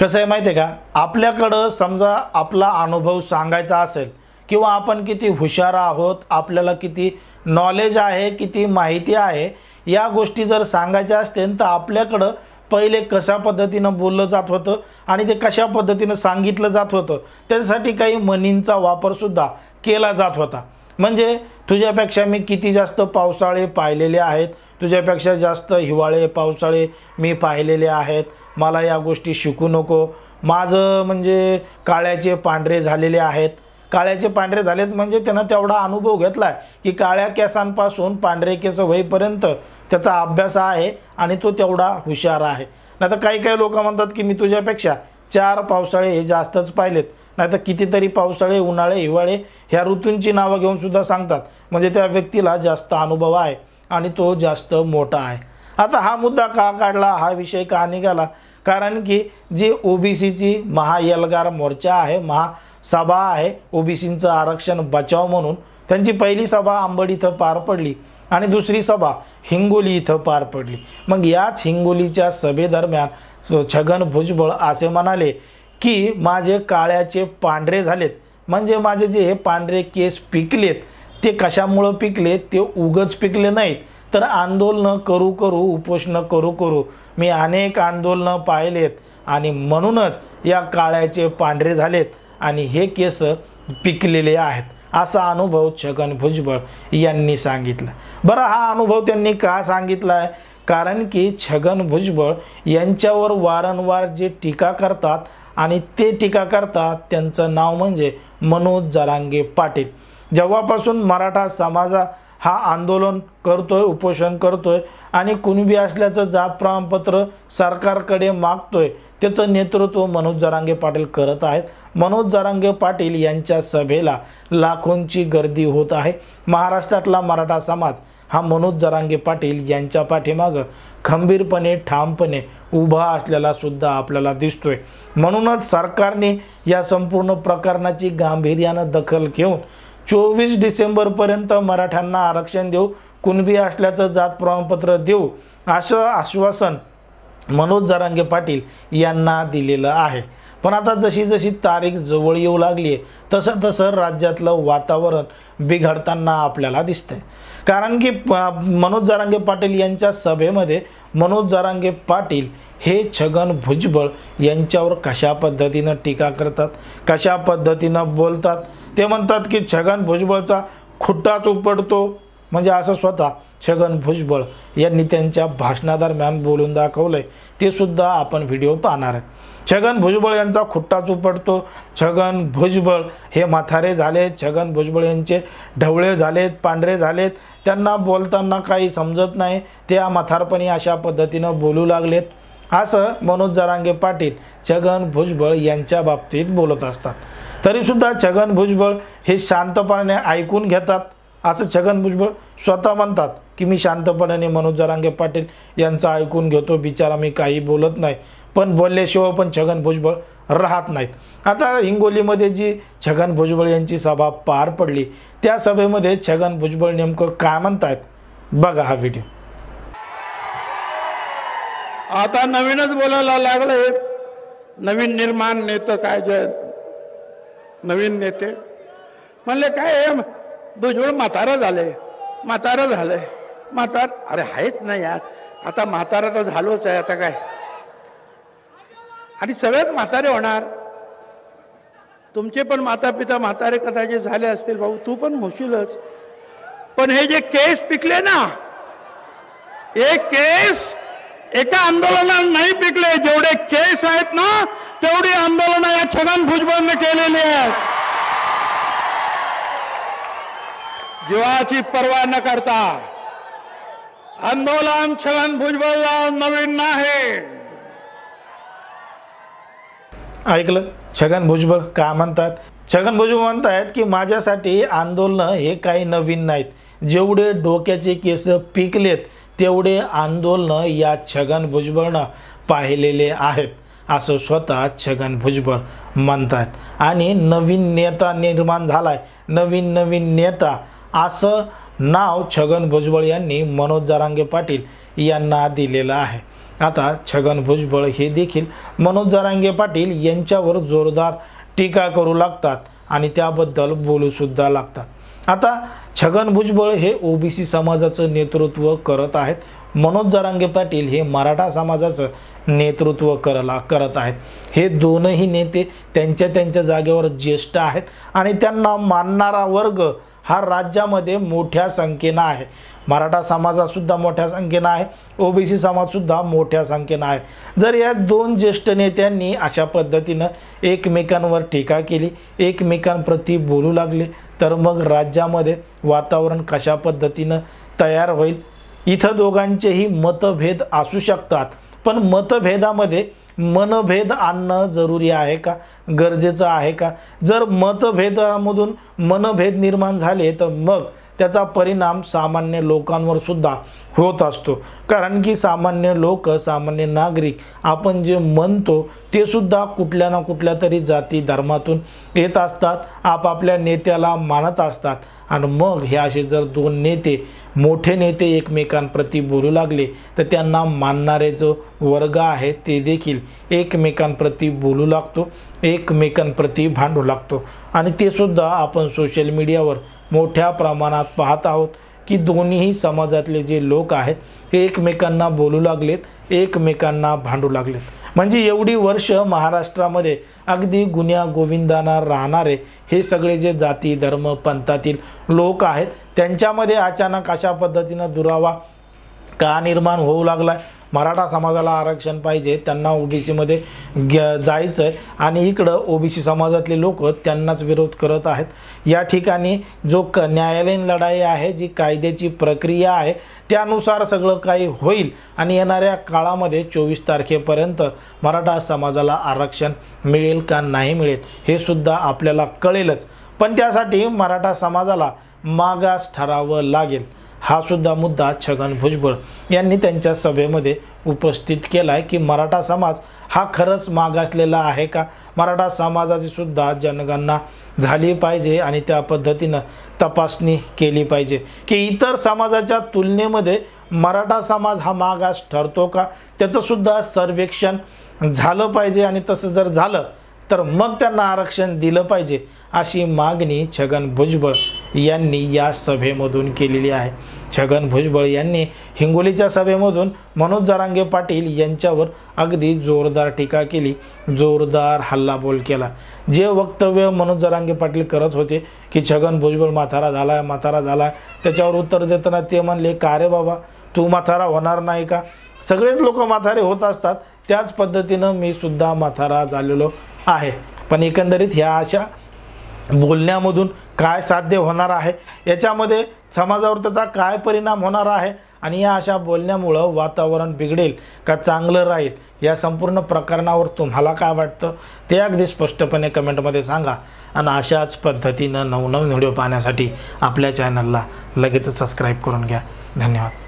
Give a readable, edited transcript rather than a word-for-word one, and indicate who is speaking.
Speaker 1: कसं आहे माहिती आहे का, आपल्याकडं समजा आपला अनुभव सांगायचा असेल किंवा आपण किती हुशार आहोत, आपल्याला किती नॉलेज आहे, किती माहिती आहे, या गोष्टी जर सांगायच्या असतील तर आपल्याकडं पहिले कशा पद्धतीनं बोललं जात होतं आणि ते कशा पद्धतीनं सांगितलं जात होतं, त्यासाठी काही म्हणींचा वापरसुद्धा केला जात होता. म्हणजे तुझ्यापेक्षा मी किती जास्त पावसाळे पाहिलेले आहेत, तुझ्यापेक्षा जास्त हिवाळे पावसाळे मी पाहिलेले आहेत, मला या गोष्टी शिकू नको, माझं म्हणजे काळ्याचे पांढरे झालेले आहेत. काळ्याचे पांढरे झालेत म्हणजे त्यानं तेवढा अनुभव घेतला आहे की काळ्या केसांपासून पांढरे केस होईपर्यंत त्याचा अभ्यास आहे आणि तो तेवढा हुशार आहे. नाही तर काही काही लोक म्हणतात की मी तुझ्यापेक्षा 4 पावसाळे हे जास्तच पाहिलेत, नाही तर कितीतरी पावसाळे, उन्हाळे, हिवाळे ह्या ऋतूंची नावं घेऊन सुद्धा सांगतात. म्हणजे त्या व्यक्तीला जास्त अनुभव आहे आणि तो जास्त मोठा आहे. आता हा मुद्दा का काढला, हा विषय का निघाला, कारण की जी ओबीसीची महाएल्गार मोर्चा आहे, महासभा आहे ओबीसींचं आरक्षण बचाव म्हणून, त्यांची पहिली सभा अंबड इथं पार पडली आणि दुसरी सभा हिंगोली इथं पार पडली. मग याच हिंगोलीच्या सभेदरम्यान छगन भुजबळ असे म्हणाले की माझे काळ्याचे पांढरे झालेत, म्हणजे माझे जे हे पांढरे केस पिकलेत ते कशामुळं पिकलेत, ते उगच पिकले नाहीत, तर आंदोलनं करू करू, उपोषणं करू करू मी अनेक आंदोलनं पाहिलेत आणि म्हणूनच या काळ्याचे पांढरे झालेत आणि हे केस पिकलेले आहेत, असा अनुभव छगन भुजबळ यांनी सांगितला. बरं, हा अनुभव त्यांनी का सांगितला आहे, कारण की छगन भुजबळ यांच्यावर वारंवार जे टीका करतात आणि ते टीका करतात त्यांचं नाव म्हणजे मनोज जरांगे पाटील. जेव्हापासून मराठा समाज हा आंदोलन करतोय, उपोषण करतोय आणि कुणबी असल्याचं जात प्रमाणपत्र सरकारकडे मागतोय, त्याचं नेतृत्व मनोज जरांगे पाटील करत आहेत. मनोज जरांगे पाटील यांच्या सभेला लाखोंची गर्दी होत आहे. महाराष्ट्रातला मराठा समाज हा मनोज जरांगे पाटील यांच्या पाठीमागं खंबीरपणे, ठामपणे उभा असलेला सुद्धा आपल्याला दिसतोय. म्हणूनच सरकारने या संपूर्ण प्रकरणाची गांभीर्यानं दखल घेऊन 24 डिसेंबरपर्यंत मराठ्यांना आरक्षण देऊ, कुणबी असल्याचं जात प्रमाणपत्र देऊ, असं आश्वासन मनोज जरांगे पाटील यांना दिलेलं आहे. पण आता जशी जशी तारीख जवळ येऊ लागली आहे तसं तसं राज्यातलं वातावरण बिघडताना आपल्याला दिसतंय. कारण की मनोज जरांगे पाटील यांच्या सभेमध्ये मनोज जरांगे पाटील हे छगन भुजबळ यांच्यावर कशा पद्धतीनं टीका करतात, कशा पद्धतीनं बोलतात. ते म्हणतात की छगन भुजबळचा खुट्टाच उपडतो, म्हणजे असं स्वतः छगन भुजबळ यांनी त्यांच्या भाषणादरम्यान बोलून दाखवलंय. ते सुद्धा आपण व्हिडिओ पाहणार आहे. छगन भुजबळ यांचा खुट्टाच उपडतो, छगन भुजबळ हे म्हातारे झालेत, छगन भुजबळ यांचे ढवळे झालेत, पांढरे झालेत, त्यांना बोलताना काही समजत नाही, ते म्हातारपणी अशा पद्धतीनं बोलू लागलेत, असं मनोज जरांगे पाटील छगन भुजबळ यांच्या बाबतीत बोलत असतात. तरीसुद्धा छगन भुजबळ हे शांतपणे ऐकून घेतात, असं छगन भुजबळ स्वतः म्हणतात की मी शांतपणाने मनोज जरांगे पाटील यांचं ऐकून घेतो, बिचारा मी काही बोलत नाही. पण बोलल्याशिवाय पण छगन भुजबळ राहत नाहीत. आता हिंगोलीमध्ये जी छगन भुजबळ यांची सभा पार पडली, त्या सभेमध्ये छगन भुजबळ नेमकं काय म्हणतायत बघा हा व्हिडिओ.
Speaker 2: आता नवीनच बोलायला लागले, नवीन निर्माण नेते काय जे नवीन नेते म्हणले काय भुजबळ म्हातारा झाले, म्हातारा झालंय, अरे आहेच नाही यार, आता म्हातारा तर झालोच आहे, आता काय आणि सगळेच म्हातारे होणार. तुमचे पण माता पिता म्हातारे कदाचित झाले असतील, भाऊ तू पण होशीलच. पण हे जे केस पिकले ना, हे केस एका आंदोलनात नाही पिकले. जेवढे केस आहेत ना तेवढी आंदोलनं या छगन भुजबळने केलेली आहेत. जीवाची पर्वा न करता आंदोलन छगन भुजबळला नवीन नाही.
Speaker 1: ऐकलं छगन भुजबळ काय म्हणतात. छगन भुजबळ म्हणतायत की माझ्यासाठी आंदोलन हे काही नवीन नाहीत, जेवढे डोक्याचे केस पिकलेत तेवढे आंदोलन या छगन भुजबळनं पाहिलेले आहेत, असं स्वतः छगन भुजबळ म्हणतात. आणि नवीन नेता निर्माण झालाय, नवीन नेता असं नाव छगन भुजबळ यांनी मनोज जरांगे पाटील यांना दिलेलं आहे. आता छगन भुजबळ हे देखील मनोज जरांगे पाटील यांच्यावर जोरदार टीका करू लागतात आणि त्याबद्दल बोलू सुद्धा लागतात। आता छगन भुजबळ हे ओबीसी समाजाचं नेतृत्व करत आहेत, मनोज जरांगे पाटील हे मराठा समाजाचं नेतृत्व करत आहेत। हे दोनही नेते त्यांच्या जागेवर ज्येष्ठ आहेत आणि त्यांना मानणारा वर्ग हा राज्यामध्ये मोठ्या संख्येने आहे। मराठा समाजासुद्धा मोठ्या संख्येने आहे, ओबीसी समाजसुद्धा मोठ्या संख्येने आहे। जर या दोन ज्येष्ठ नेत्यांनी अशा पद्धतीनं एकमेकांवर टीका केली, एकमेकांप्रती बोलू लागले, तर मग राज्यामध्ये वातावरण कशा पद्धतीनं तयार होईल। इथं दोघांचेही मतभेद असू शकतात, पण मतभेदामध्ये मनभेद आणणं जरुरी आहे का, गरजेचं आहे का? जर मतभेदामधून मनभेद निर्माण झाले तर मग त्याचा परिणाम सामान्य लोकांवर सुद्धा होत असतो, कारण की सामान्य लोक, सामान्य नागरिक आपण जे म्हणतो ते सुद्धा कुठल्या ना कुठल्या तरी जाती धर्मातून येत असतात, आपापल्या नेत्याला मानत असतात। आणि मग हे असे जर दोन नेते, मोठे नेते एकमेकांप्रती बोलू लागले तर त्यांना मानणारे जो वर्ग आहे ते देखील एकमेकांप्रती बोलू लागतो, एकमेकांप्रती भांडू लागतो। आणि ते सुद्धा आपण सोशल मीडियावर मोठ्या प्रमाणात पाहत आहोत की दोन्ही समाजातले जे लोक आहेत ते एकमेकांना बोलू लागलेत, एकमेकांना भांडू लागलेत। म्हणजे एवढी वर्ष महाराष्ट्रामध्ये अगदी गुन्ह्या गोविंदाना राहणारे हे सगळे जे जाती धर्म पंथातील लोक आहेत त्यांच्यामध्ये अचानक अशा पद्धतीनं दुरावा का निर्माण होऊ लागला। मराठा समाजाला आरक्षण पाहिजे, त्यांना ओबीसीमध्ये जायचं आहे आणि इकडं ओबीसी समाजातले लोक त्यांनाच विरोध करत आहेत। या ठिकाणी जो न्यायालयीन लढाई आहे, जी कायद्याची प्रक्रिया आहे त्यानुसार सगळं काही होईल आणि येणाऱ्या काळामध्ये 24 तारखेपर्यंत मराठा समाजाला आरक्षण मिळेल का नाही मिळेल हे सुद्धा आपल्याला कळेलच। पण त्यासाठी मराठा समाजाला मागास ठरावं लागेल, हा सुद्धा मुद्दा छगन भुजबळ यांनी त्यांच्या सभेमध्ये उपस्थित केला आहे की मराठा समाज हा खरंच मागासलेला आहे का, मराठा समाजाची सुद्धा जनगणना झाली पाहिजे आणि त्या पद्धतीनं तपासणी केली पाहिजे की इतर समाजाच्या तुलनेमध्ये मराठा समाज हा मागास ठरतो का, त्याचं सुद्धा सर्वेक्षण झालं पाहिजे आणि तसं जर झालं तर मग त्यांना आरक्षण दिलं पाहिजे, अशी मागणी छगन भुजबळ यांनी या सभेमधून केलेली आहे। छगन भुजबळ यांनी हिंगोलीच्या सभेमधून मनोज जरांगे पाटील यांच्यावर अगदी जोरदार टीका केली, जोरदार हल्लाबोल केला। जे वक्तव्य मनोज जरांगे पाटील करत होते की छगन भुजबळ म्हातारा झाला, त्याच्यावर उत्तर देताना ते म्हणले का रे बाबा तू म्हातारा होणार नाही का, सगळेच लोक म्हातारे होत असतात, त्याच पद्धतीनं मी सुद्धा म्हातारा झालेलो आहे। पण एकंदरीत ह्या अशा बोलण्यामधून काय साध्य होणार आहे, याच्यामध्ये समाजावर त्याचा काय परिणाम होणार आहे आणि या अशा बोलण्यामुळं वातावरण बिघडेल का चांगलं राहील, या संपूर्ण प्रकरणावर तुम्हाला काय वाटतं ते अगदी स्पष्टपणे कमेंटमध्ये सांगा। आणि अशाच पद्धतीनं नवनवीन व्हिडिओ पाहण्यासाठी आपल्या चॅनलला लगेच सबस्क्राईब करून घ्या। धन्यवाद।